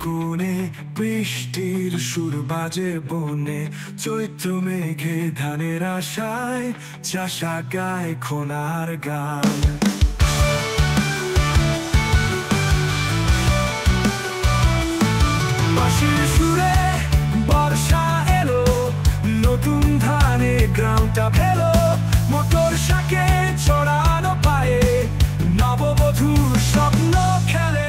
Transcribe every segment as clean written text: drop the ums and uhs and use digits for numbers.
কোণে বৃষ্টির সুর বাজে বনে, চৈত্র মেঘে ধানের আশায় চাষা গায় খোনার গান। বাঁশির সুরে বর্ষা এলো, নতুন ধানে গ্রামটা ভেলো, মোটর শাকে চড়ানো পায়ে নববধূর স্বপ্ন খেলে।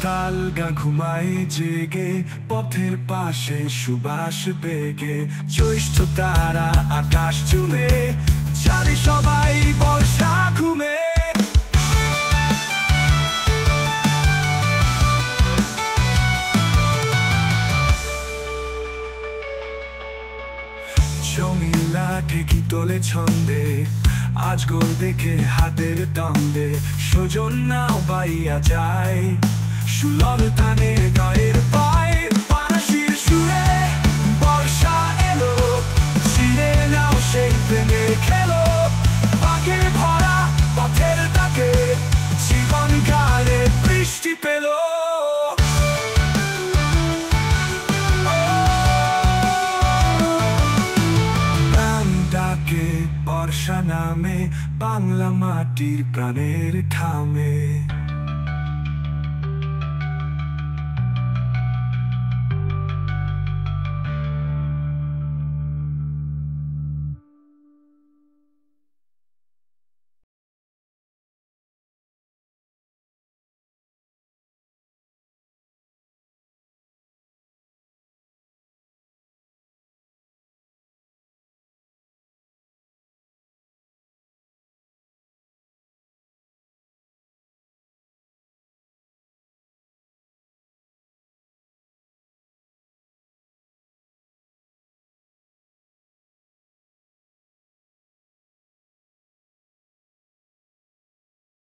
তালগা ঘুমায় জেগে, পথের পাশে সুবাস বেগে, জ্যৈষ্ঠ তারা আকাশ চুমে, চারি সবাই বর্ষা ঘুমে। জমিলা ঠেকি তোলে ছন্দে, আজ গোল দেখে হাতের দন্দে, সজন নাও বাইয়া যায়, সুলল তানে গায়ের পায়। বাঁশির সুরে বর্ষা এলো, চিনে নাও সেই প্রেমে খেলো, পাকে ভরা পথের তাকে জীবন গানে বৃষ্টি পেল। বর্ষা নামে বাংলা মাটির প্রাণের খামে।